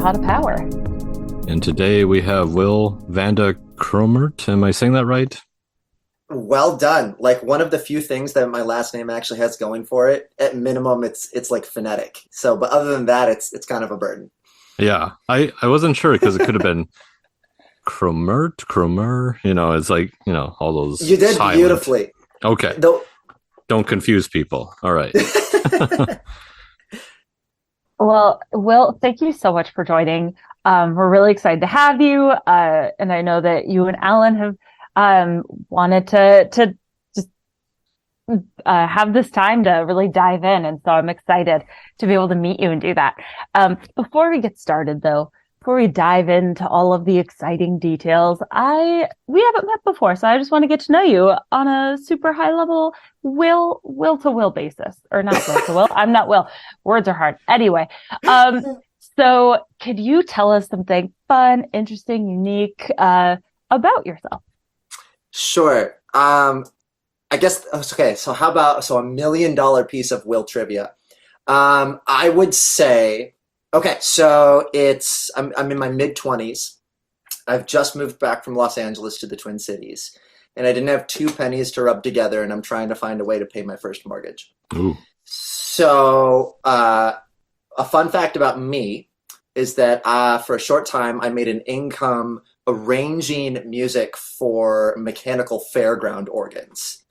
Pot of Power. And today we have Will Van De Crommert. Am I saying that right? Well done. Like one of the few things that my last name actually has going for it. At minimum, it's like phonetic. So, but other than that, it's kind of a burden. Yeah, I wasn't sure because it could have been Cromer. It's like, all those. You did silent. Beautifully. Okay. Don't confuse people. All right. Well, Will, thank you so much for joining. We're really excited to have you. And I know that you and Alan have wanted to just have this time to really dive in. And so I'm excited to be able to meet you and do that. Before we get started, though, before we dive into all of the exciting details, we haven't met before, so I just want to get to know you on a super high level will to will basis. Or not will to will. I'm not Will. Words are hard. Anyway, so could you tell us something fun, interesting, unique about yourself? Sure. I guess, okay, so how about a $1 million piece of Will trivia? I would say, okay, so I'm in my mid-20s. I've just moved back from Los Angeles to the Twin Cities, and I didn't have 2 pennies to rub together, and I'm trying to find a way to pay my first mortgage. Ooh. So a fun fact about me is that for a short time, I made an income arranging music for mechanical fairground organs.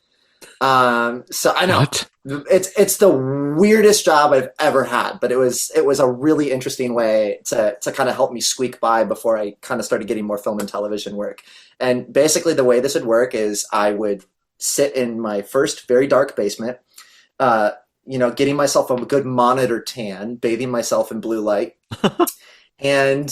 So I know What? it's the weirdest job I've ever had, but it was a really interesting way to kind of help me squeak by before I kind of started getting more film and television work. And basically the way this would work is I would sit in my first very dark basement, getting myself a good monitor tan, bathing myself in blue light. And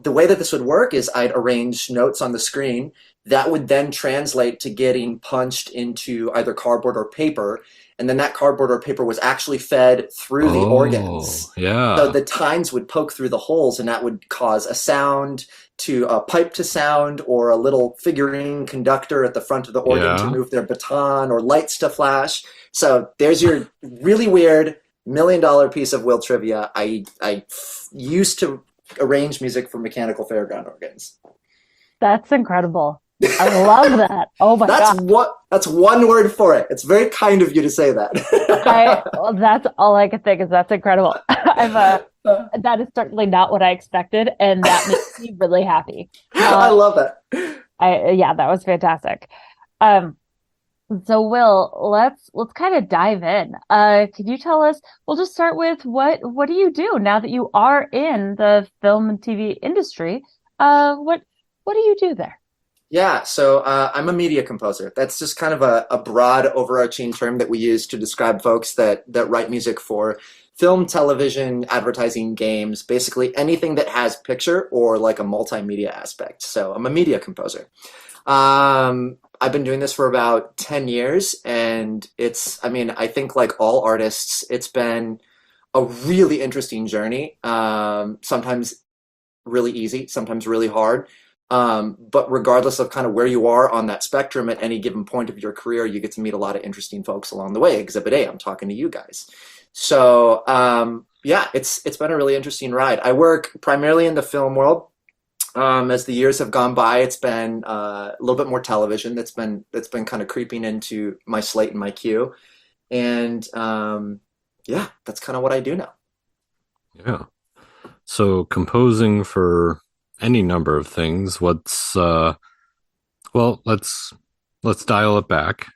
the way that this would work is I'd arrange notes on the screen that would then translate to getting punched into either cardboard or paper. And then that cardboard or paper was actually fed through the organs. Yeah. So the tines would poke through the holes, and that would cause a sound to a pipe to sound, or a little figurine conductor at the front of the organ to move their baton, or lights to flash. So there's your really weird $1 million piece of Will trivia. I used to arrange music for mechanical fairground organs. That's incredible. I love that. Oh my God. That's one word for it. It's very kind of you to say that. Well, that's all I could think is that's incredible. That is certainly not what I expected, and that makes me really happy. I love that. Yeah, that was fantastic. So Will, let's kind of dive in. Could you tell us, we'll just start with what do you do now that you are in the film and TV industry? What do you do there? Yeah, so I'm a media composer. That's just kind of a broad overarching term that we use to describe folks that write music for film, television, advertising, games, basically anything that has picture or like a multimedia aspect. So I'm a media composer. I've been doing this for about 10 years, and I think like all artists, it's been a really interesting journey. Sometimes really easy, sometimes really hard. But regardless of kind of where you are on that spectrum at any given point of your career, you get to meet a lot of interesting folks along the way. Exhibit A, I'm talking to you guys. So, it's been a really interesting ride. I work primarily in the film world. As the years have gone by, it's been a little bit more television that's been kind of creeping into my slate and my queue. And, that's kind of what I do now. Yeah. So composing for any number of things. Let's dial it back.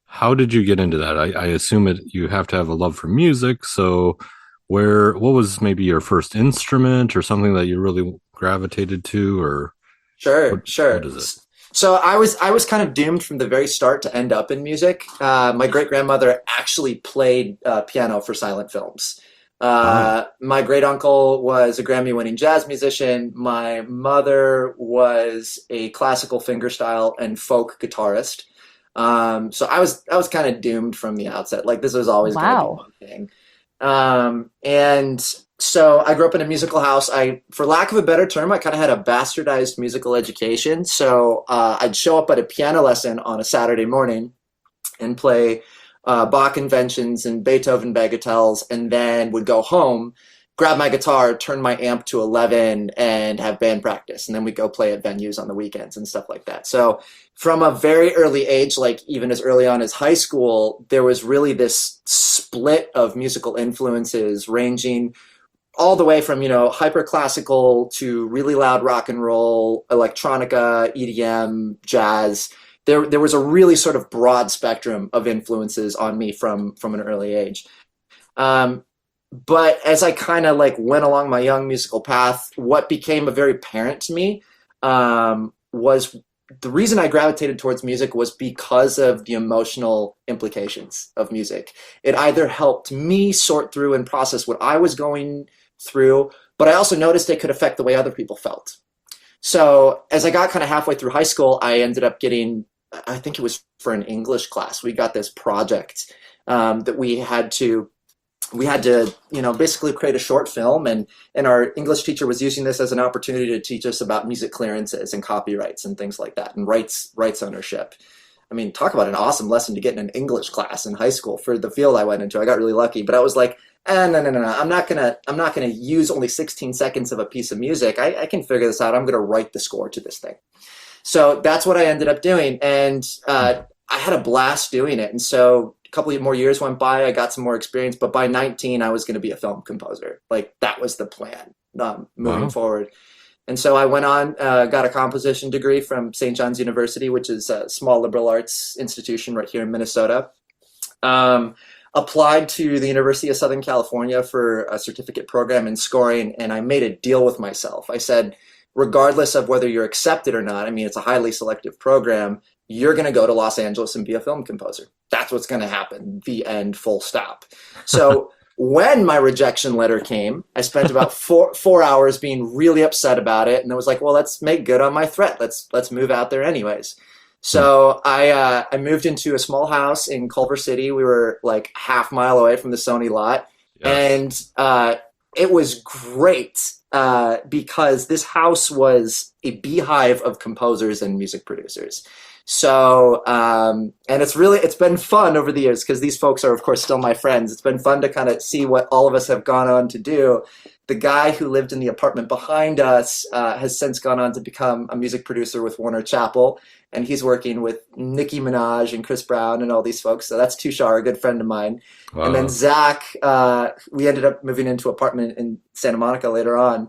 How did you get into that? I assume you have to have a love for music. So what was maybe your first instrument or something that you really gravitated to, or Sure. What is it? So I was kind of doomed from the very start to end up in music. My great grandmother actually played piano for silent films. My great uncle was a Grammy-winning jazz musician. My mother was a classical fingerstyle and folk guitarist. So I was kind of doomed from the outset. Like this was always going to be one thing. And so I grew up in a musical house. For lack of a better term, I kind of had a bastardized musical education. So I'd show up at a piano lesson on a Saturday morning and play Bach inventions and Beethoven bagatelles, and then would go home, grab my guitar, turn my amp to 11, and have band practice. And then we go play at venues on the weekends and stuff like that. So from a very early age, like even as early on as high school, there was really this split of musical influences ranging all the way from, hyper classical to really loud rock and roll, electronica, EDM, jazz. There was a really sort of broad spectrum of influences on me from an early age. But as I kind of like went along my young musical path, what became very apparent to me was the reason I gravitated towards music was because of the emotional implications of music. It either helped me sort through and process what I was going through, but I also noticed it could affect the way other people felt. So as I got kind of halfway through high school, I ended up getting, I think it was for an English class, we got this project that we had to basically create a short film, and our English teacher was using this as an opportunity to teach us about music clearances and copyrights and things like that, and rights ownership. I mean, talk about an awesome lesson to get in an English class in high school for the field I went into. I got really lucky, but I was like, no. I'm not gonna use only 16 seconds of a piece of music. I can figure this out. I'm gonna write the score to this thing. So that's what I ended up doing, and I had a blast doing it. And so a couple of more years went by, I got some more experience, but by 19, I was going to be a film composer. Like that was the plan moving forward. And so I went on, got a composition degree from St. John's University, which is a small liberal arts institution right here in Minnesota. Applied to the University of Southern California for a certificate program in scoring, and I made a deal with myself. I said, regardless of whether you're accepted or not, I mean, it's a highly selective program, you're going to go to Los Angeles and be a film composer. That's what's going to happen. The end, full stop. So when my rejection letter came, I spent about four hours being really upset about it. And I was like, well, let's make good on my threat. Let's move out there anyways. So I moved into a small house in Culver City. We were like half mile away from the Sony lot. Yes. And it was great because this house was a beehive of composers and music producers. So, and it's been fun over the years because these folks are, of course, still my friends. It's been fun to kind of see what all of us have gone on to do. The guy who lived in the apartment behind us has since gone on to become a music producer with Warner Chappell, and he's working with Nicki Minaj and Chris Brown and all these folks. So that's Tushar, a good friend of mine. Wow. And then Zach, we ended up moving into an apartment in Santa Monica later on.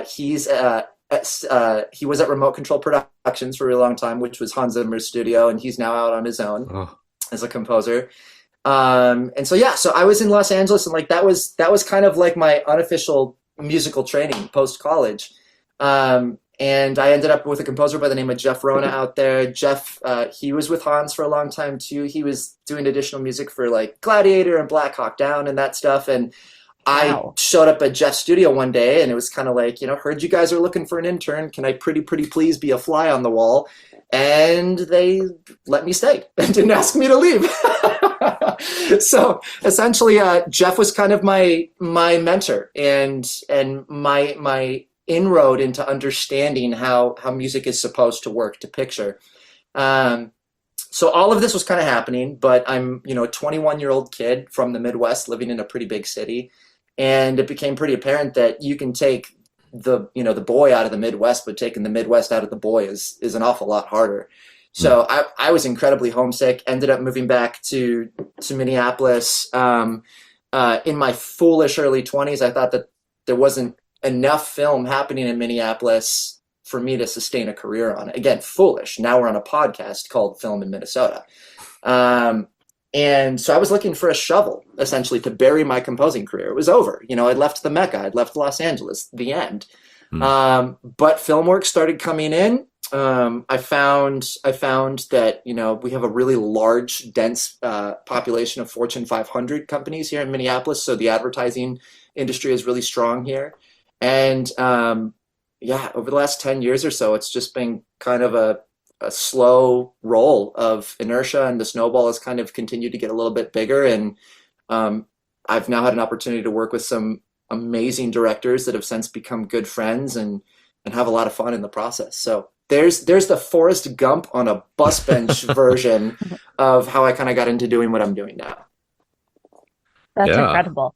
He was at Remote Control Productions for a really long time, which was Hans Zimmer's studio, and he's now out on his own as a composer. And so I was in Los Angeles, and like that was kind of like my unofficial musical training post college. And I ended up with a composer by the name of Jeff Rona out there. Jeff, he was with Hans for a long time too. He was doing additional music for like Gladiator and Black Hawk Down and that stuff. And I showed up at Jeff's studio one day, and it was kind of like, heard you guys are looking for an intern. Can I pretty please be a fly on the wall? And they let me stay and didn't ask me to leave. So essentially, Jeff was kind of my mentor and my inroad into understanding how music is supposed to work to picture. So all of this was kind of happening, but I'm, a 21-year-old kid from the Midwest living in a pretty big city. And it became pretty apparent that you can take the boy out of the Midwest, but taking the Midwest out of the boy is an awful lot harder. So I was incredibly homesick, ended up moving back to Minneapolis. In my foolish early 20s, I thought that there wasn't enough film happening in Minneapolis for me to sustain a career on it. Again, foolish. Now we're on a podcast called Film in Minnesota. And so I was looking for a shovel, essentially, to bury my composing career. It was over. I'd left the Mecca. I'd left Los Angeles. The end. But film work started coming in. I found that, we have a really large, dense population of Fortune 500 companies here in Minneapolis. So the advertising industry is really strong here. And over the last 10 years or so, it's just been kind of a slow roll of inertia, and the snowball has kind of continued to get a little bit bigger. And I've now had an opportunity to work with some amazing directors that have since become good friends and have a lot of fun in the process. So there's the Forrest Gump on a bus bench version of how I kind of got into doing what I'm doing now. That's incredible.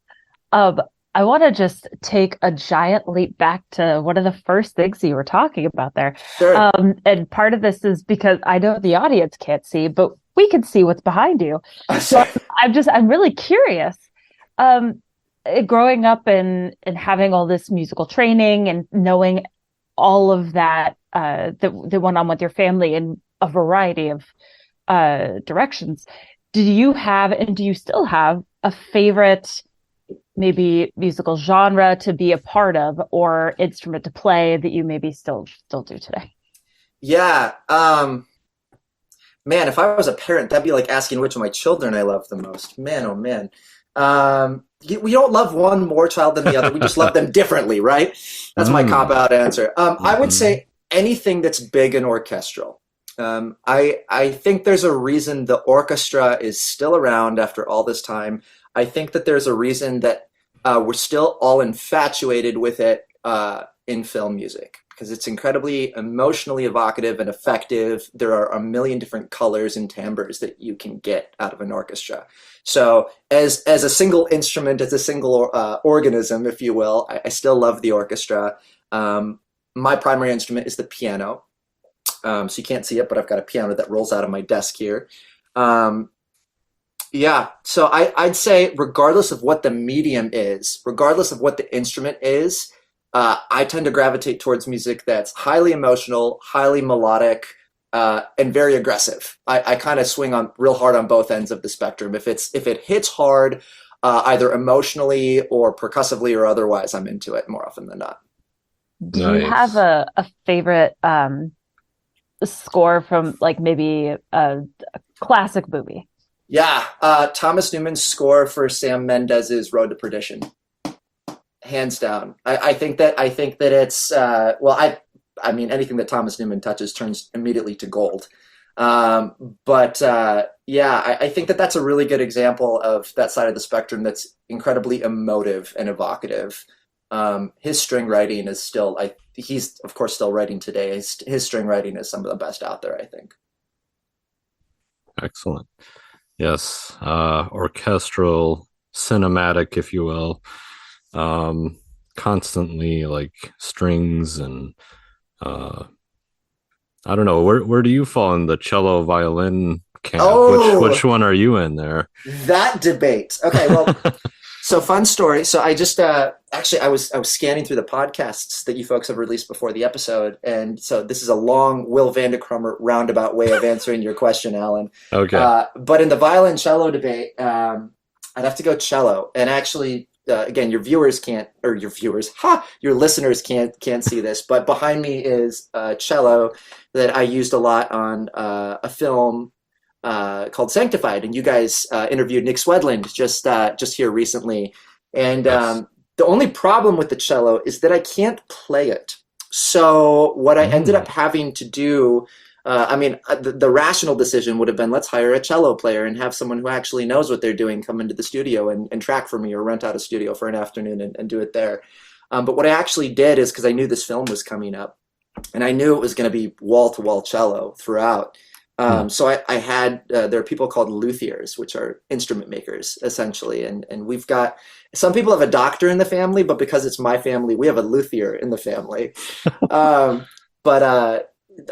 I want to just take a giant leap back to one of the first things you were talking about there. Sure. And part of this is because I know the audience can't see, but we can see what's behind you. So Sure. I'm really curious. Um, Growing up and having all this musical training and knowing all of that that went on with your family in a variety of directions. Did you have and do you still have a favorite maybe musical genre to be a part of or instrument to play that you maybe still do today? Yeah. Man, if I was a parent, that'd be like asking which of my children I love the most. Man, oh man. We don't love one more child than the other. We just love them differently, right? That's my cop out answer. I would Mhm. say anything that's big and orchestral. I think there's a reason the orchestra is still around after all this time. I think that there's a reason that we're still all infatuated with it in film music because it's incredibly emotionally evocative and effective. There are a million different colors and timbres that you can get out of an orchestra. So, as a single instrument, as a single organism, if you will, I still love the orchestra. My primary instrument is the piano. So you can't see it, but I've got a piano that rolls out of my desk here. Um, yeah, so I'd say regardless of what the medium is, regardless of what the instrument is, I tend to gravitate towards music that's highly emotional, highly melodic, and very aggressive. I kind of swing on real hard on both ends of the spectrum. If it hits hard, either emotionally or percussively or otherwise, I'm into it more often than not. Do you have Nice. a favorite score from like maybe a classic movie? Yeah, Thomas Newman's score for Sam Mendes's Road to Perdition, hands down. I think that it's well, I mean anything that Thomas Newman touches turns immediately to gold. But yeah, I think that that's a really good example of that side of the spectrum that's incredibly emotive and evocative. His string writing is still, he's of course still writing today. His string writing is some of the best out there, I think. Excellent. Yes. Orchestral, cinematic, if you will. Um, Constantly like strings and uh I don't know, where do you fall in the cello violin camp? Which Oh, one are you in there? that debate. Okay, well, so fun story. So I just actually I was scanning through the podcasts that you folks have released before the episode, and so this is a long Will Van De Crommert roundabout way of answering your question, Alan. Okay. But in the violin cello debate, I'd have to go cello. And actually, again, your viewers can't, or your viewers, your listeners can't see this, but behind me is cello that I used a lot on a film called Sanctified, and you guys interviewed Nick Swedland just here recently. And Yes. the only problem with the cello is that I can't play it. So what I ended Mm. up having to do, I mean, the rational decision would have been let's hire a cello player and have someone who actually knows what they're doing come into the studio and track for me or rent out a studio for an afternoon and do it there. But what I actually did is because I knew this film was coming up and I knew it was going to be wall to wall cello throughout. Mm. So I had there are people called luthiers, which are instrument makers essentially, and we've got some people have a doctor in the family, but because it's my family, we have a luthier in the family. But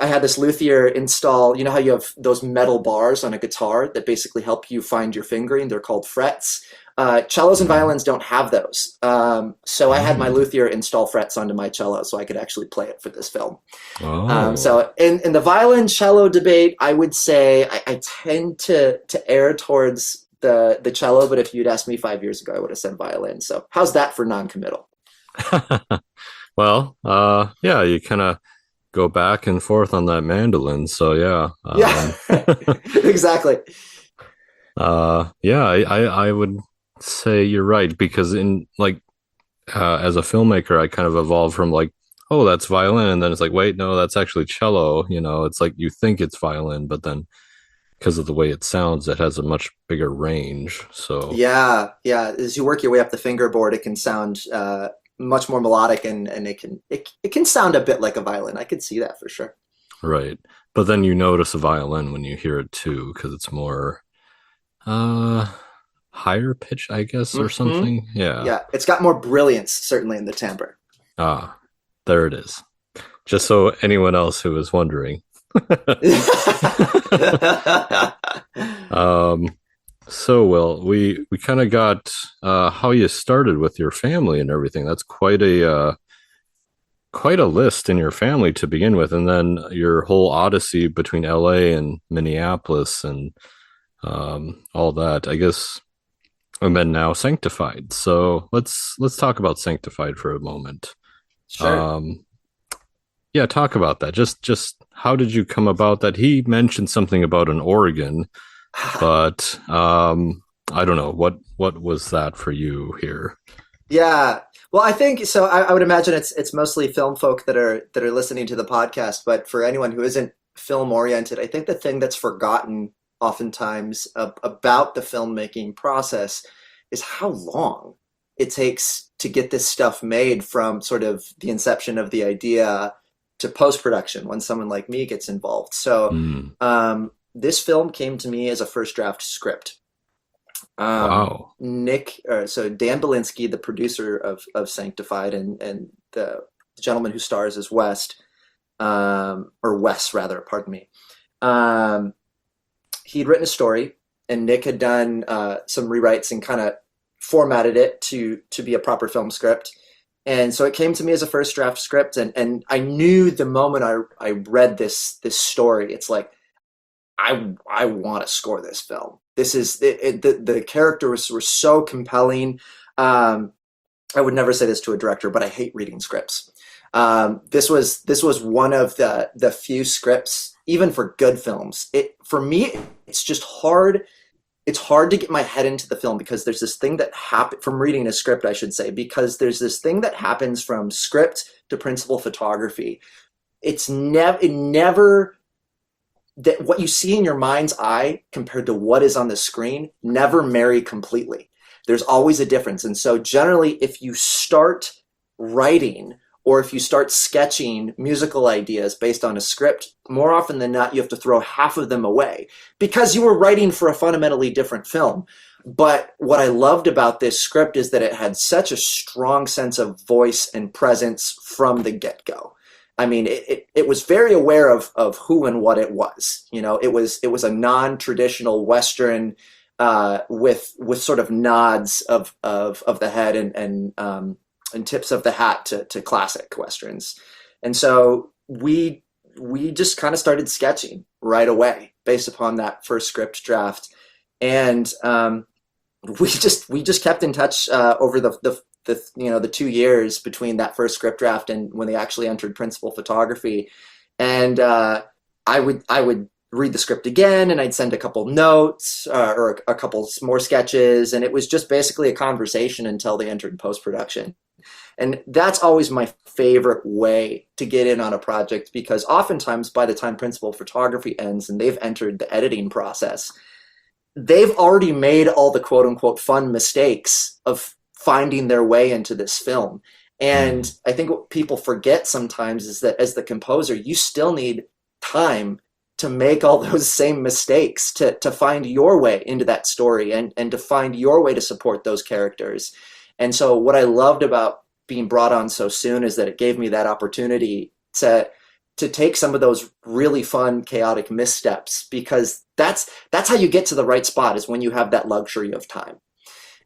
I had this luthier install. You know how you have those metal bars on a guitar that basically help you find your fingering? They're called frets. Cellos and Mm. violins don't have those. So I had my Mm. luthier install frets onto my cello so I could actually play it for this film. Oh. So in the violin cello debate, I would say I tend to err towards the cello, but if you'd asked me 5 years ago, I would have said violin. So how's that for non-committal? Well, yeah, you kind of go back and forth on that mandolin. So yeah. Yeah, exactly. Yeah, I would say you're right because in like as a filmmaker, I kind of evolved from like, oh, that's violin, and then it's like, wait, no, that's actually cello. You know, it's like you think it's violin, but then because of the way it sounds, it has a much bigger range. So, Yeah, yeah. As you work your way up the fingerboard, it can sound much more melodic and it can sound a bit like a violin. I could see that for sure. right. But then you notice a violin when you hear it too, because it's more, uh, higher pitch, I guess, or Hmm. something. Yeah. Yeah, it's got more brilliance, certainly, in the timbre. Ah, there it is. Just so anyone else who is wondering. um, so Will, we kind of got how you started with your family and everything. That's quite a list in your family to begin with, and then your whole odyssey between LA and Minneapolis and all that. I guess, and then now Sanctified. So let's talk about Sanctified for a moment. Sure. Um, yeah, talk about that. Just how did you come about that? He mentioned something about an organ, but I don't know what was that for you here. Yeah. Well, I think so. I would imagine it's mostly film folk that are listening to the podcast. But for anyone who isn't film oriented, I think the thing that's forgotten oftentimes about the filmmaking process is how long it takes to get this stuff made from sort of the inception of the idea to post production when someone like me gets involved. So Mm, this film came to me as a first draft script. wow. So Dan Belinsky, the producer of Sanctified, and the gentleman who stars as West, or Wes rather, pardon me. Um, he'd written a story, and Nick had done some rewrites and kind of formatted it to be a proper film script. And so it came to me as a first draft script, and I knew the moment I read this story, it's like I want to score this film. This is the characters were so compelling. Um, I would never say this to a director, but I hate reading scripts. This was one of the few scripts, even for good films. It for me, it's just hard. It's hard to get my head into the film because there's this thing that happen from reading a script, I should say, because there's this thing that happens from script to principal photography. It never that what you see in your mind's eye compared to what is on the screen never marry completely. There's always a difference. And so generally, if you start writing or if you start sketching musical ideas based on a script, more often than not, you have to throw half of them away because you were writing for a fundamentally different film. But what I loved about this script is that it had such a strong sense of voice and presence from the get-go. I mean, it was very aware of who and what it was. You know, it was a non-traditional Western with sort of nods of the head and tips of the hat to classic Westerns. And so we just kind of started sketching right away based upon that first script draft. And we just kept in touch over the 2 years between that first script draft and when they actually entered principal photography. And I would read the script again, and I'd send a couple notes or a couple more sketches, and it was just basically a conversation until they entered post production. And that's always my favorite way to get in on a project because oftentimes by the time principal photography ends and they've entered the editing process, they've already made all the quote unquote fun mistakes of finding their way into this film. And Mm, I think what people forget sometimes is that as the composer, you still need time to make all those same mistakes to find your way into that story and to find your way to support those characters. And so what I loved about being brought on so soon is that it gave me that opportunity to take some of those really fun, chaotic missteps because that's how you get to the right spot is when you have that luxury of time.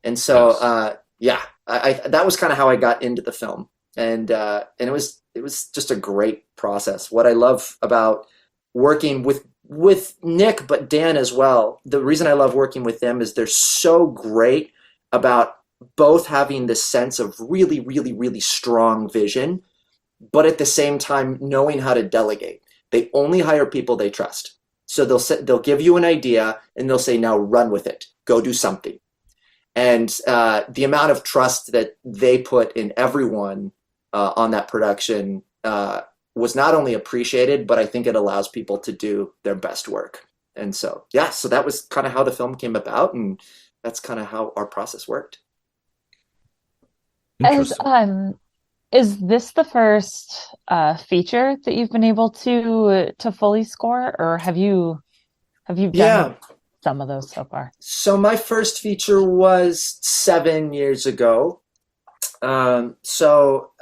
And so, yes. yeah, I that was kind of how I got into the film, and it was just a great process. What I love about working with Nick, but Dan as well. The reason I love working with them is they're so great about both having this sense of really, really, really strong vision, but at the same time knowing how to delegate. They only hire people they trust. So they'll give you an idea and they'll say, now run with it, go do something. And the amount of trust that they put in everyone on that production was not only appreciated, but I think it allows people to do their best work. And so, yeah, so that was kind of how the film came about, and that's kind of how our process worked. As Interesting. is this the first feature that you've been able to fully score, or have you done Yeah. some of those so far? So my first feature was 7 years ago. So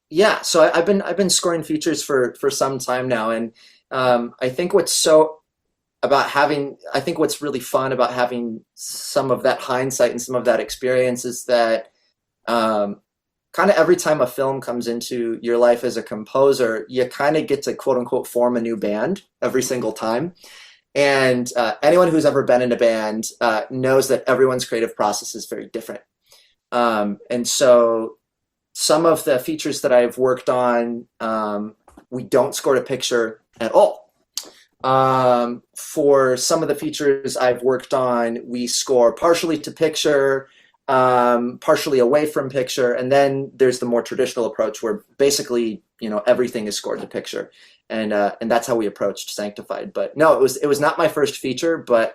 yeah, so I've been scoring features for some time now, and I think I think what's really fun about having some of that hindsight and some of that experience is that kind of every time a film comes into your life as a composer, you kind of get to quote unquote form a new band every single time. And anyone who's ever been in a band knows that everyone's creative process is very different. And so some of the features that I've worked on, we don't score to picture at all. For some of the features I've worked on, we score partially to picture, partially away from picture, and then there's the more traditional approach where basically, everything is scored to picture, and that's how we approached Sanctified. But no, it was not my first feature, but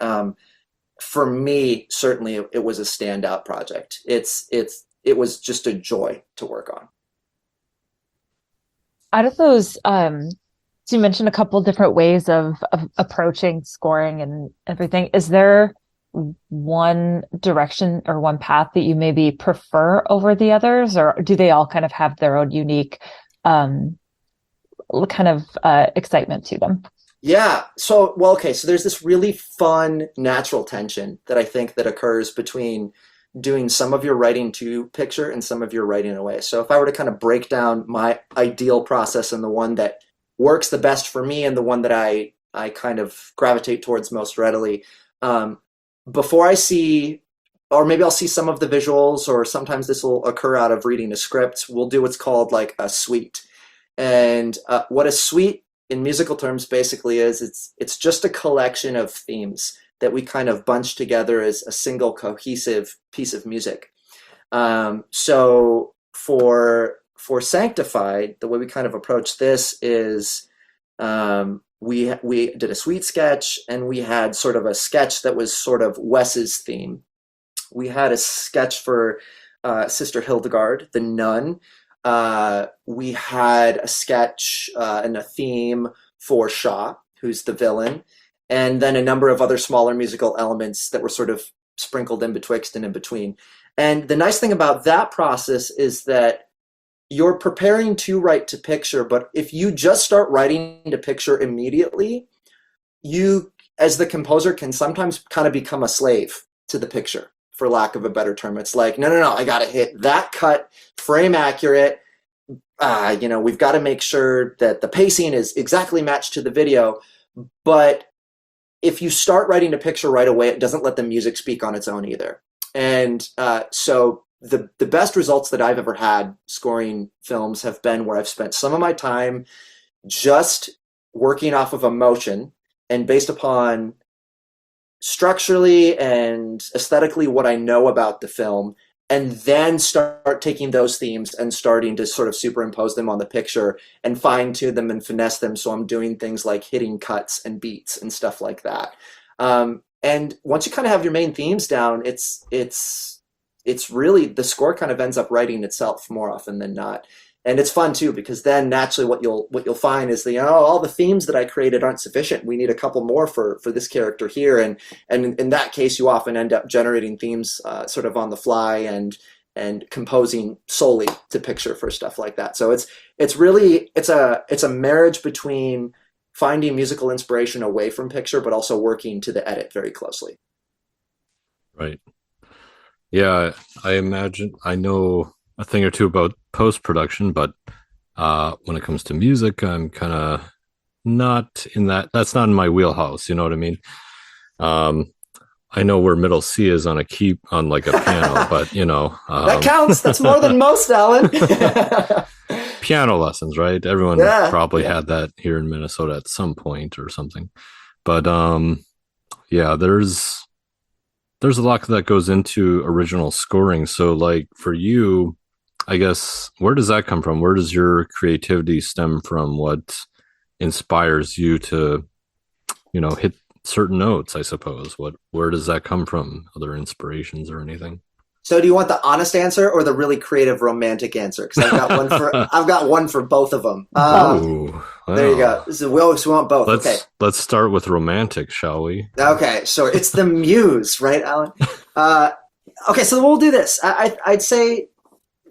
for me, certainly it was a standout project. It was just a joy to work on. Out of those, so you mentioned a couple different ways of approaching scoring and everything. Is there one direction or one path that you maybe prefer over the others, or do they all kind of have their own unique excitement to them? Yeah. So, well, okay. So there's this really fun natural tension that I think that occurs between doing some of your writing to picture and some of your writing away. So if I were to kind of break down my ideal process and the one that works the best for me and the one that I kind of gravitate towards most readily, before I see, or maybe I'll see some of the visuals, or sometimes this will occur out of reading a script, we'll do what's called like a suite. And what a suite in musical terms basically is, it's just a collection of themes that we kind of bunch together as a single cohesive piece of music. So for Sanctified, the way we kind of approach this is we did a suite sketch, and we had sort of a sketch that was sort of Wes's theme. We had a sketch for Sister Hildegard, the nun. We had a sketch and a theme for Shaw, who's the villain, and then a number of other smaller musical elements that were sort of sprinkled in betwixt and in between. And the nice thing about that process is that you're preparing to write to picture, but if you just start writing to picture immediately, you, as the composer, can sometimes kind of become a slave to the picture, for lack of a better term. It's like, no, I got to hit that cut, frame accurate. We've got to make sure that the pacing is exactly matched to the video. But if you start writing a picture right away, it doesn't let the music speak on its own either. And so the best results that I've ever had scoring films have been where I've spent some of my time just working off of emotion, and based upon structurally and aesthetically what I know about the film, and then start taking those themes and starting to sort of superimpose them on the picture and fine tune them and finesse them. So I'm doing things like hitting cuts and beats and stuff like that. And once you kind of have your main themes down, it's really, the score kind of ends up writing itself more often than not. And it's fun too, because then naturally what you'll find is that, all the themes that I created aren't sufficient. We need a couple more for this character here. And in that case, you often end up generating themes sort of on the fly and composing solely to picture for stuff like that. So it's really a marriage between finding musical inspiration away from picture, but also working to the edit very closely. Right. Yeah, I imagine I know a thing or two about post-production, but when it comes to music, I'm kind of not in that. That's not in my wheelhouse. You know what I mean? I know where middle C is on like a piano, but that counts. That's more than most, Alan. Piano lessons, right? Everyone probably had that here in Minnesota at some point or something. But yeah, there's a lot that goes into original scoring. So like for you, I guess, where does that come from? Where does your creativity stem from? What inspires you to, hit certain notes, I suppose? Where does that come from? Other inspirations or anything? So do you want the honest answer or the really creative romantic answer? Because I've got one for both of them. Oh, There you go. well, So we want both. Okay. let's start with romantic, shall we? Okay. So it's the muse, right, Alan? Okay. So we'll do this. I'd say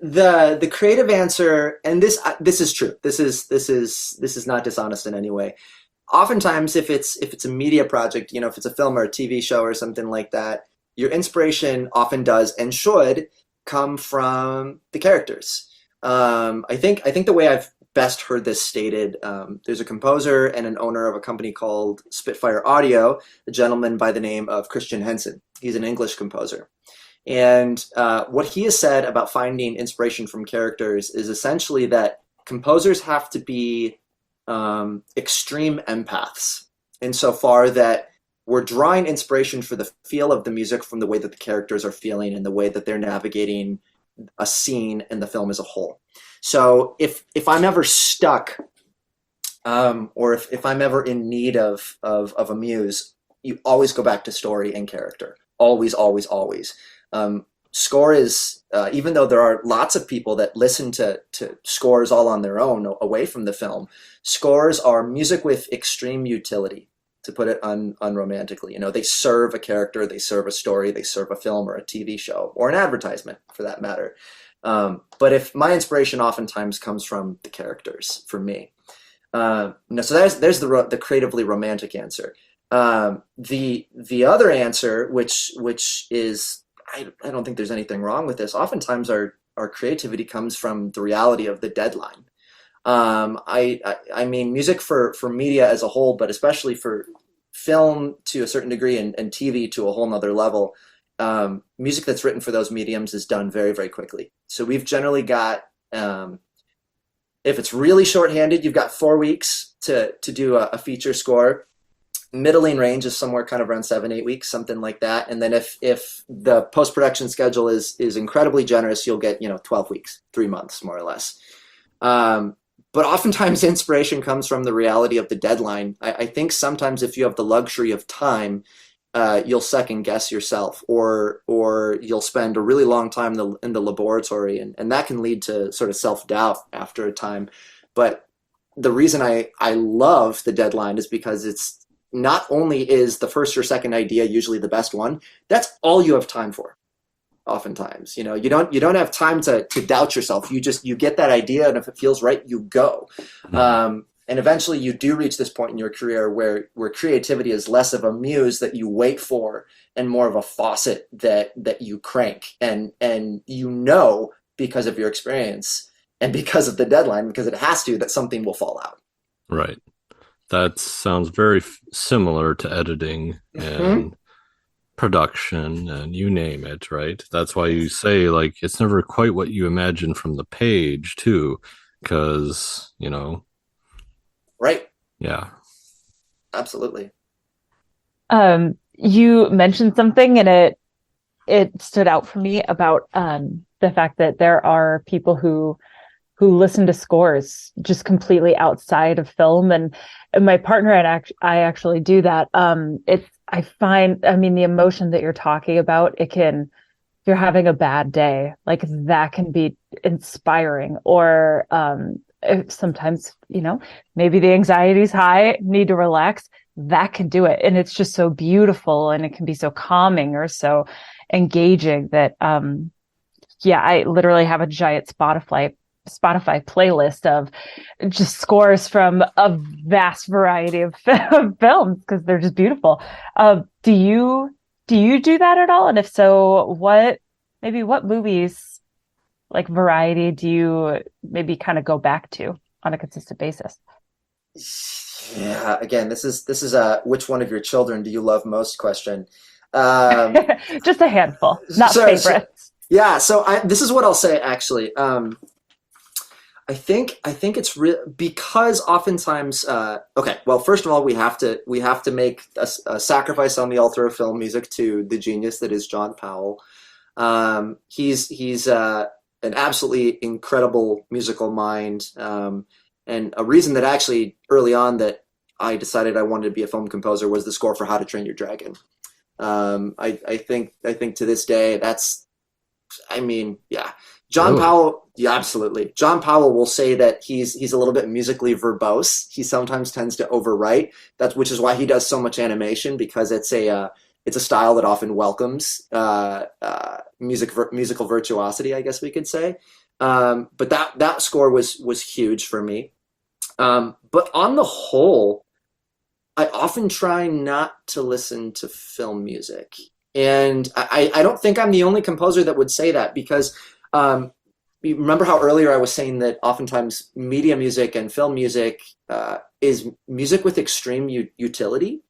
the creative answer, and this is true. This is not dishonest in any way. Oftentimes, if it's a media project, if it's a film or a TV show or something like that, your inspiration often does and should come from the characters. I think the way I've best heard this stated, there's a composer and an owner of a company called Spitfire Audio, a gentleman by the name of Christian Henson. He's an English composer. And what he has said about finding inspiration from characters is essentially that composers have to be extreme empaths, insofar that we're drawing inspiration for the feel of the music from the way that the characters are feeling and the way that they're navigating a scene and the film as a whole. So if I'm ever stuck, or if I'm ever in need of a muse, you always go back to story and character. Always, always, always. Score is, even though there are lots of people that listen to scores all on their own, away from the film, scores are music with extreme utility, to put it unromantically. They serve a character, they serve a story, they serve a film or a TV show, or an advertisement for that matter. But if my inspiration oftentimes comes from the characters, for me. So there's the creatively romantic answer. The other answer, which is, I don't think there's anything wrong with this. Oftentimes our creativity comes from the reality of the deadline. I mean, music for media as a whole, but especially for film to a certain degree and TV to a whole nother level, music that's written for those mediums is done very, very quickly. So we've generally got, if it's really shorthanded, you've got 4 weeks to do a feature score. Middling range is somewhere kind of around 7-8 weeks, something like that. And then if the post-production schedule is incredibly generous, you'll get 12 weeks, 3 months more or less. But oftentimes inspiration comes from the reality of the deadline. I think sometimes if you have the luxury of time, you'll second guess yourself, or you'll spend a really long time in the laboratory, and that can lead to sort of self-doubt after a time. But the reason I love the deadline is because it's not only is the first or second idea usually the best one, that's all you have time for. Oftentimes, you don't have time to doubt yourself. You get that idea, and if it feels right, you go. And eventually you do reach this point in your career where creativity is less of a muse that you wait for and more of a faucet that you crank. And because of your experience and because of the deadline, because it has to, that something will fall out. Right. That sounds very similar to editing and production and you name it, right? That's why you say, like, it's never quite what you imagine from the page too, because right, yeah, absolutely. You mentioned something, and it stood out for me about the fact that there are people who listen to scores just completely outside of film, and my partner and I actually do that. I find, the emotion that you're talking about, if you're having a bad day, like that can be inspiring, or sometimes, maybe the anxiety's high, need to relax, that can do it. And it's just so beautiful, and it can be so calming or so engaging that, I literally have a giant Spotify playlist of just scores from a vast variety of films, because they're just beautiful. Do you do that at all? And if so, what movies, like variety, do you maybe kind of go back to on a consistent basis? Yeah, again, this is a which one of your children do you love most question. Just a handful, not favorites. So this is what I'll say, actually. I think it's real, because oftentimes, well, first of all, we have to make a sacrifice on the altar of film music to the genius that is John Powell. He's an absolutely incredible musical mind, and a reason that actually early on that I decided I wanted to be a film composer was the score for How to Train Your Dragon. I think to this day I mean, yeah. John Really? Powell, yeah, absolutely. John Powell will say that he's a little bit musically verbose. He sometimes tends to overwrite. That's which is why he does so much animation, because it's a style that often welcomes musical virtuosity, I guess we could say. But that score was huge for me. But on the whole, I often try not to listen to film music. And I don't think I'm the only composer that would say that, because you remember how earlier I was saying that oftentimes media music and film music is music with extreme utility.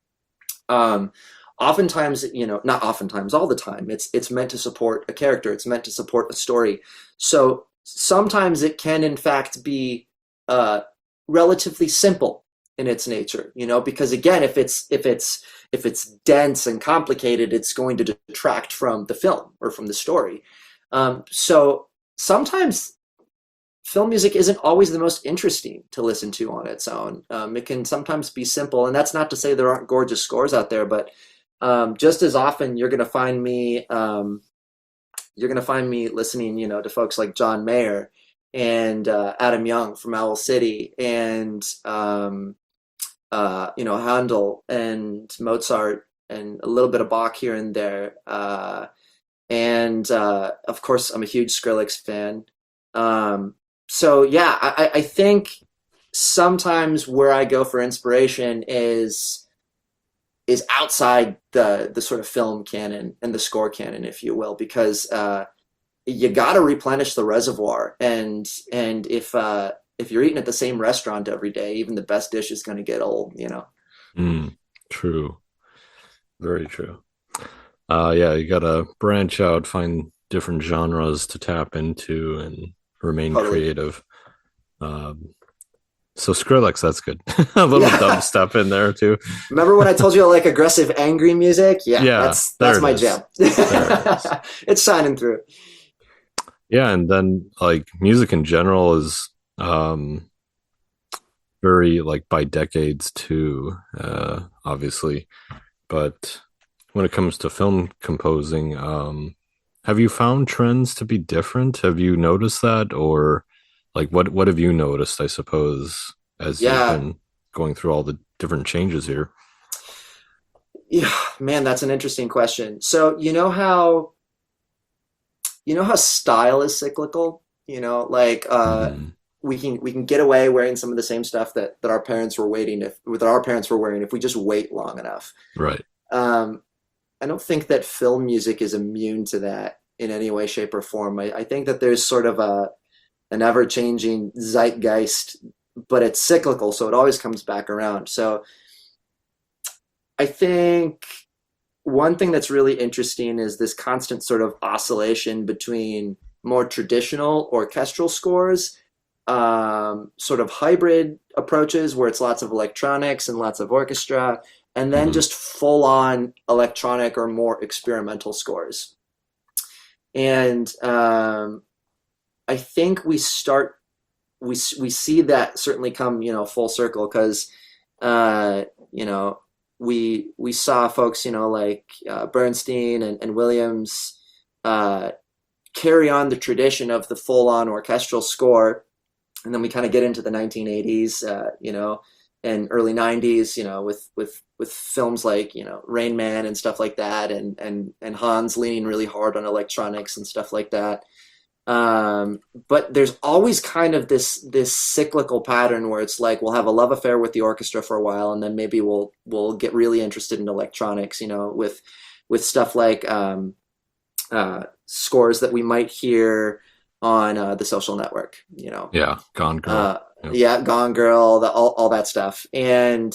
Um, Oftentimes, not oftentimes, all the time, it's meant to support a character. It's meant to support a story. So sometimes it can, in fact, be uh, relatively simple in its nature, because again, if it's dense and complicated, it's going to detract from the film or from the story. So sometimes film music isn't always the most interesting to listen to on its own. It can sometimes be simple, and that's not to say there aren't gorgeous scores out there, but just as often you're gonna find me listening, to folks like John Mayer and Adam Young from Owl City, and Handel and Mozart and a little bit of Bach here and there. And of course, I'm a huge Skrillex fan. So yeah, I think sometimes where I go for inspiration is outside the sort of film canon and the score canon, if you will, because you got to replenish the reservoir, and if you're eating at the same restaurant every day, even the best dish is going to get old. True. Very true. Yeah, you gotta branch out, find different genres to tap into and remain Totally. creative. Um, so Skrillex, that's good. A little Yeah. dubstep in there too. Remember when I told you I like aggressive, angry music? Yeah, Yeah, there that's it my is. jam. There it is. It's shining through. Yeah, and then like music in general is very like by decades too, obviously. But when it comes to film composing, have you found trends to be different? Have you noticed that, or like what have you noticed, I suppose, as you've Yeah, been going through all the different changes here? yeah, man, that's an interesting question. So you know how style is cyclical. Like Hmm. we can get away wearing some of the same stuff that our parents were waiting if that our parents were wearing if we just wait long enough. Right. Um, I don't think that film music is immune to that in any way, shape, or form. I think that there's sort of an ever-changing zeitgeist, but it's cyclical, so it always comes back around. So I think one thing that's really interesting is this constant sort of oscillation between more traditional orchestral scores, sort of hybrid approaches where it's lots of electronics and lots of orchestra, and then Hmm. just full on electronic or more experimental scores. And I think we see that certainly come full circle, because uh, you know we saw folks like Bernstein and Williams uh, carry on the tradition of the full on orchestral score, and then we kind of get into the 1980s, and early 90s, with films like Rain Man and stuff like that, and Hans leaning really hard on electronics and stuff like that. But there's always kind of this cyclical pattern where it's like we'll have a love affair with the orchestra for a while, and then maybe we'll get really interested in electronics, with stuff like scores that we might hear on The Social Network, Yeah, Gone Girl. uh, Yep. yeah, Gone Girl, all that stuff, and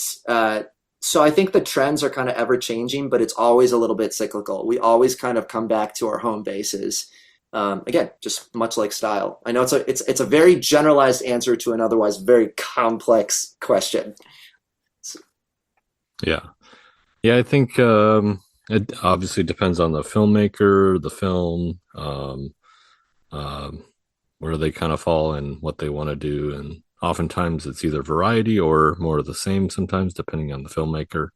so I think the trends are kind of ever changing, but it's always a little bit cyclical. We always kind of come back to our home bases. Again, just much like style. I know it's a very generalized answer to an otherwise very complex question. Yeah. Yeah, I think it obviously depends on the filmmaker, the film, um, where they kind of fall and what they want to do. And oftentimes it's either variety or more of the same sometimes, depending on the filmmaker.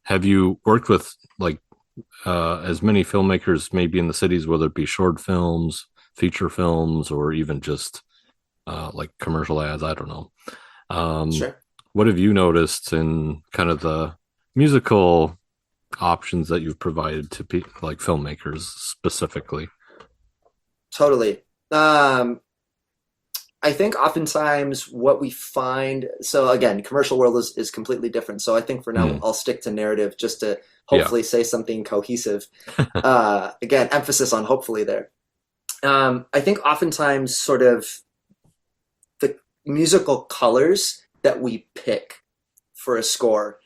Have you worked with like as many filmmakers maybe in the cities, whether it be short films, feature films, or even just like commercial ads. I don't know. Um, Sure. what have you noticed in kind of the musical options that you've provided to like filmmakers specifically? Totally. I think oftentimes what we find, so again, commercial world is completely different. So I think for now Hmm. I'll stick to narrative just to Yeah. hopefully say something cohesive. Again, emphasis on hopefully there. I think oftentimes sort of the musical colors that we pick for a score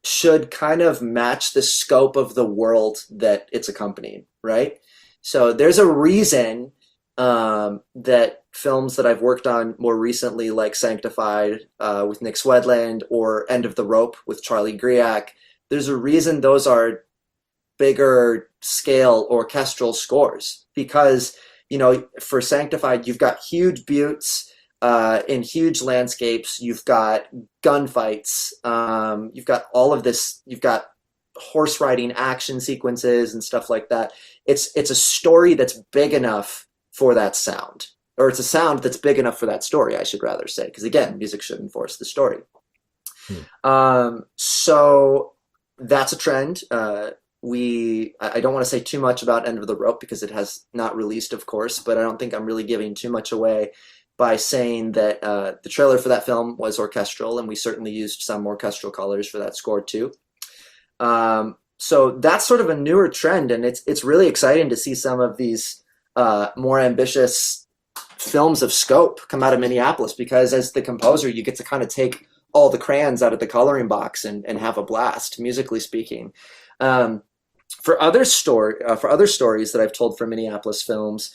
should kind of match the scope of the world that it's accompanying, right? So there's a reason that films that I've worked on more recently, like Sanctified with Nick Swedland or End of the Rope with Charlie Griak, there's a reason those are bigger scale orchestral scores because for Sanctified you've got huge buttes in huge landscapes, you've got gunfights, you've got all of this, you've got horse riding action sequences and stuff like that. It's a story that's big enough for that sound, or it's a sound that's big enough for that story, I should rather say, because again, music should enforce the story. Hmm. So that's a trend. I don't want to say too much about End of the Rope because it has not released, of course, but I don't think I'm really giving too much away by saying that the trailer for that film was orchestral, and we certainly used some orchestral colors for that score too. So that's sort of a newer trend, and it's really exciting to see some of these more ambitious films of scope come out of Minneapolis because as the composer, you get to kind of take all the crayons out of the coloring box and have a blast, musically speaking. Um, for other stories that I've told for Minneapolis films,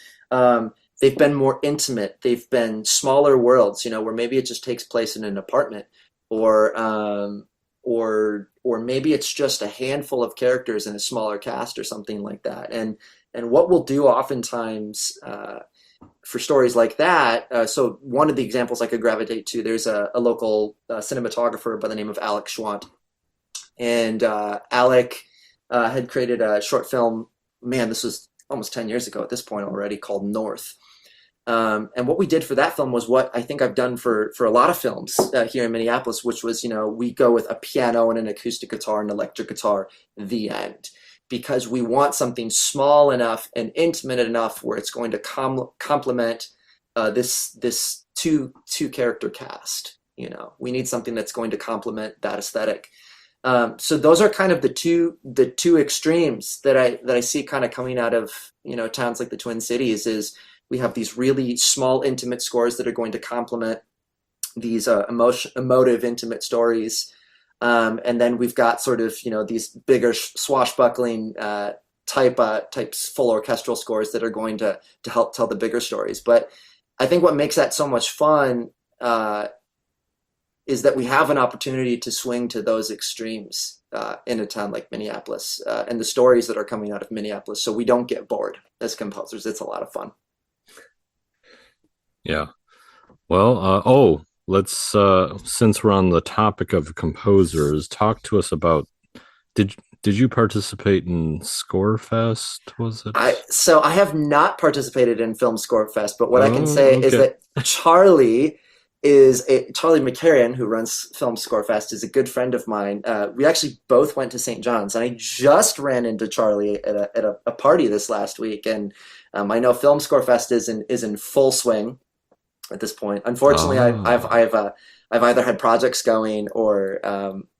they've been more intimate. They've been smaller worlds, where maybe it just takes place in an apartment, or or maybe it's just a handful of characters in a smaller cast or something like that. And what we'll do oftentimes for stories like that. So one of the examples I could gravitate to, there's a local cinematographer by the name of Alec Schwant, and Alec had created a short film. Man, this was almost 10 years ago at this point already, called North. And what we did for that film was what I think I've done for a lot of films here in Minneapolis, which was, we go with a piano and an acoustic guitar and electric guitar, the end, because we want something small enough and intimate enough where it's going to complement this two character cast. We need something that's going to complement that aesthetic. So those are kind of the two extremes that I see kind of coming out of towns like the Twin Cities. Is we have these really small, intimate scores that are going to complement these emotive, intimate stories, and then we've got sort of these bigger, swashbuckling types, full orchestral scores that are going to help tell the bigger stories. But I think what makes that so much fun is that we have an opportunity to swing to those extremes in a town like Minneapolis, and the stories that are coming out of Minneapolis, so we don't get bored as composers. It's a lot of fun. Yeah. Well, let's since we're on the topic of composers, talk to us about did you participate in Scorefest, was it? So I have not participated in Film Score Fest, but what I can Oh, say is okay. that Charlie McCarrion, who runs Film Score Fest, is a good friend of mine. We actually both went to St. John's, and I just ran into Charlie at a party this last week, and I know Film Score Fest is in full swing at this point. Unfortunately, Ah, I've either had projects going or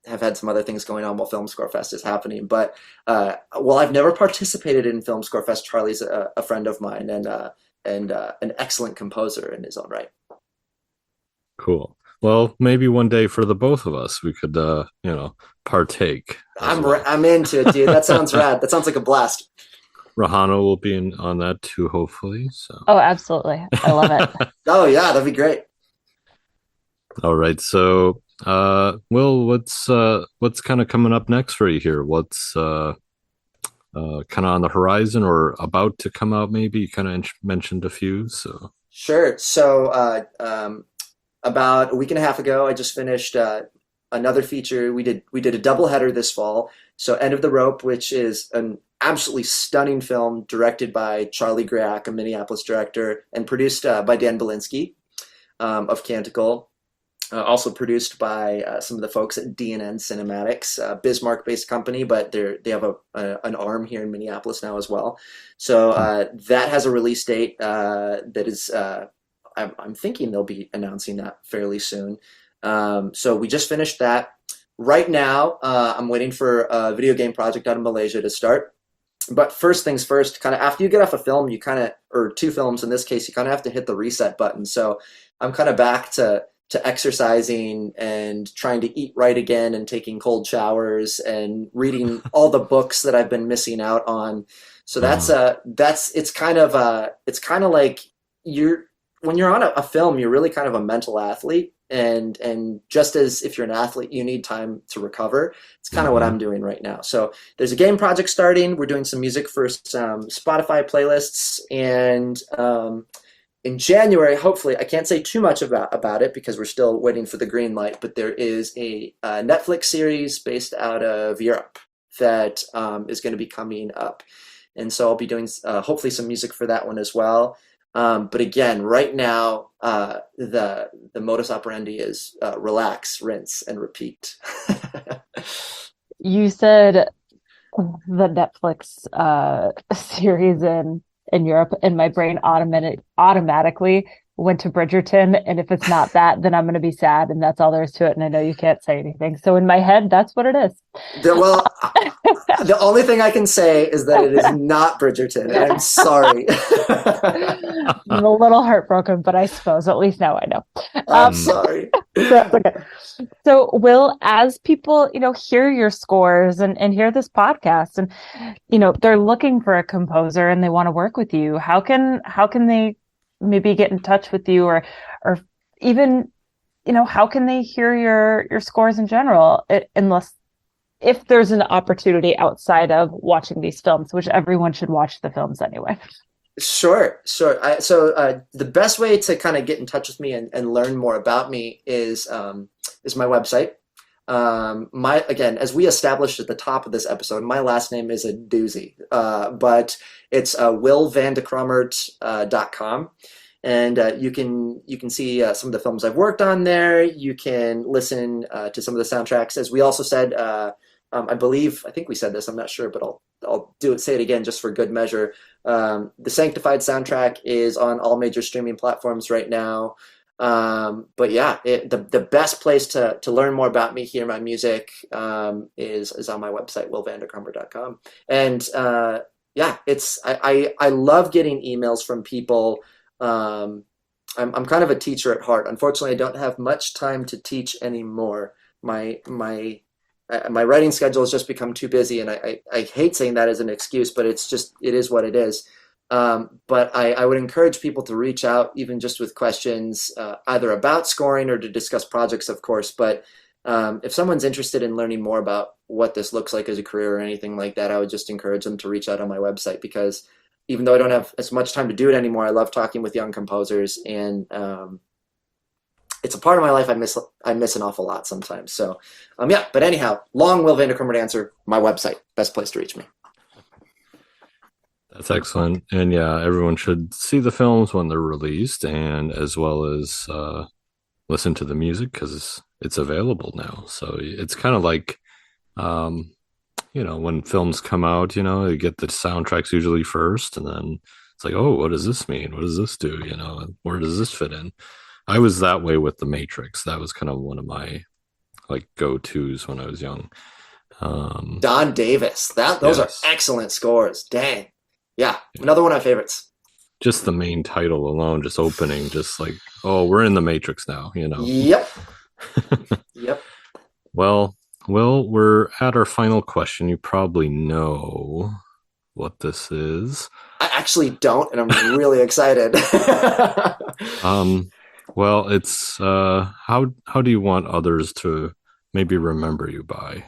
have had some other things going on while Film Score Fest is happening. But while I've never participated in Film Score Fest, Charlie's a friend of mine and an excellent composer in his own right. cool. Well, maybe one day for the both of us, we could, partake as well. I'm into it, dude. That sounds rad. That sounds like a blast. Rahana will be on that too, hopefully. So, Oh, absolutely. I love it. Oh yeah, that'd be great. all right. So, Will, what's kind of coming up next for you here? What's kind of on the horizon or about to come out? Maybe you kind of mentioned a few. So, Sure. So about a week and a half ago, I just finished another feature. We did a double header this fall. So End of the Rope, which is an absolutely stunning film directed by Charlie Grack, a Minneapolis director, and produced by Dan Belinsky of Canticle. Also produced by some of the folks at D&N Cinematics, Bismarck-based company, but they have an arm here in Minneapolis now as well. So that has a release date that is, I'm thinking they'll be announcing that fairly soon. So we just finished that. Right now, I'm waiting for a video game project out of Malaysia to start. But first things first, kind of after you get off a film, you kind of, or two films in this case, you kind of have to hit the reset button. So I'm kind of back to exercising and trying to eat right again and taking cold showers and reading all the books that I've been missing out on. So it's kind of like when you're on a film, you're really kind of a mental athlete. And just as if you're an athlete, you need time to recover. It's kind of what I'm doing right now. So there's a game project starting. We're doing some music for some Spotify playlists, and in January, hopefully, I can't say too much about it because we're still waiting for the green light, but there is a Netflix series based out of Europe that is going to be coming up. And so I'll be doing hopefully some music for that one as well. But again, right now, the modus operandi is relax, rinse, and repeat. You said the Netflix series in Europe, and my brain automatically went to Bridgerton. And if it's not that, then I'm going to be sad, and that's all there is to it. And I know you can't say anything. So in my head, that's what it is. Well, the only thing I can say is that it is not Bridgerton. I'm sorry. I'm a little heartbroken, but I suppose at least now I know. I'm sorry. So Will, as people, hear your scores and hear this podcast, and, they're looking for a composer and they want to work with you, how can they maybe get in touch with you, or even, how can they hear your scores in general, unless if there's an opportunity outside of watching these films, which everyone should watch the films anyway. Sure. So the best way to kind of get in touch with me and learn more about me is my website. Again, as we established at the top of this episode, my last name is a doozy, but it's willvandecrommert.com. And you can see some of the films I've worked on there. You can listen to some of the soundtracks. As we also said, I think we said this, I'm not sure, but I'll say it again just for good measure. The Sanctified soundtrack is on all major streaming platforms right now. But yeah, the best place to learn more about me, hear my music, is on my website, willvandecrommert.com. And yeah, I love getting emails from people. I'm kind of a teacher at heart. Unfortunately, I don't have much time to teach anymore. My writing schedule has just become too busy, and I hate saying that as an excuse, but it is what it is. But I would encourage people to reach out, even just with questions, either about scoring or to discuss projects, of course. But if someone's interested in learning more about what this looks like as a career or anything like that, I would just encourage them to reach out on my website, because even though I don't have as much time to do it anymore, I love talking with young composers, and it's a part of my life I miss an awful lot sometimes. So yeah, but anyhow, long Will Van De Crommert answer, my website, best place to reach me. That's excellent. And yeah, everyone should see the films when they're released, and as well as listen to the music, because it's available now. So it's kind of like, when films come out, you get the soundtracks usually first, and then it's like, oh, what does this mean? What does this do? And where does this fit in? I was that way with The Matrix. That was kind of one of my go-tos when I was young. Don Davis. Those are excellent scores. Dang. Yeah, another one of my favorites. Just the main title alone, just opening, just like, oh, we're in the Matrix now, Yep. Yep. Well, we're at our final question. You probably know what this is. I actually don't, and I'm really excited. Well, it's how do you want others to maybe remember you by?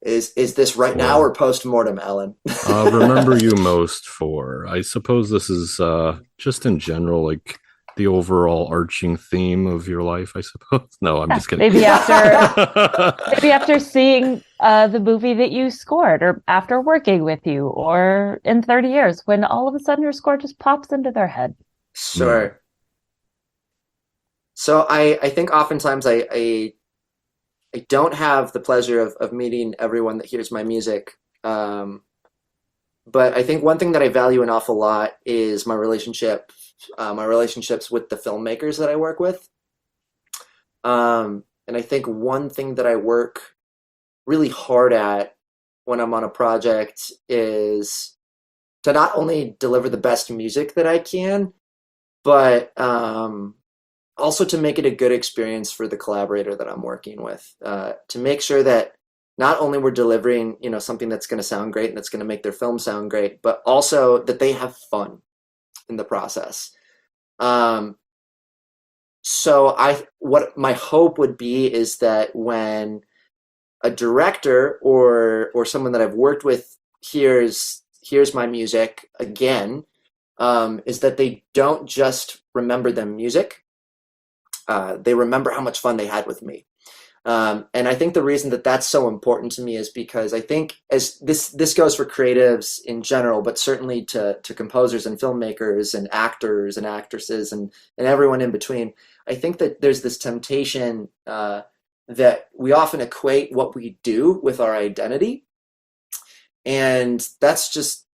Is this right now or post-mortem, Alan? Remember you most for. I suppose this is just in general, like the overall arching theme of your life, I suppose. No, I'm just kidding. Maybe after seeing the movie that you scored, or after working with you, or in 30 years, when all of a sudden your score just pops into their head. Sure. So I think oftentimes I don't have the pleasure of meeting everyone that hears my music. But I think one thing that I value an awful lot is my relationships with the filmmakers that I work with. And I think one thing that I work really hard at when I'm on a project is to not only deliver the best music that I can, but also to make it a good experience for the collaborator that I'm working with, to make sure that not only we're delivering, something that's going to sound great and that's going to make their film sound great, but also that they have fun in the process. So what my hope would be is that when a director or someone that I've worked with hears my music again, is that they don't just remember the music, they remember how much fun they had with me. And I think the reason that that's so important to me is because I think, as this goes for creatives in general, but certainly to composers and filmmakers and actors and actresses and everyone in between, I think that there's this temptation that we often equate what we do with our identity. And that's just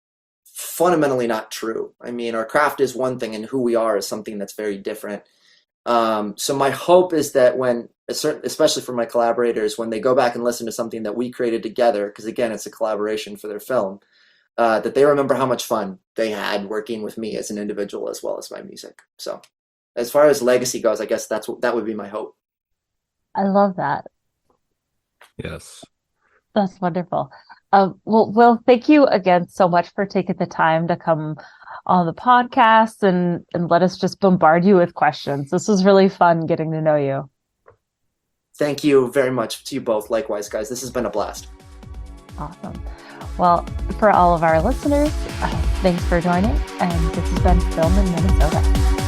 fundamentally not true. I mean, our craft is one thing and who we are is something that's very different. So my hope is that when, especially for my collaborators, when they go back and listen to something that we created together, because again, it's a collaboration for their film, that they remember how much fun they had working with me as an individual as well as my music. So as far as legacy goes, I guess that would be my hope. I love that. Yes. That's wonderful. Well, Will, thank you again so much for taking the time to come on the podcast and let us just bombard you with questions. This was really fun getting to know you. Thank you very much to you both. Likewise, guys. This has been a blast. Awesome. Well, for all of our listeners, thanks for joining. And this has been Film in Minnesota.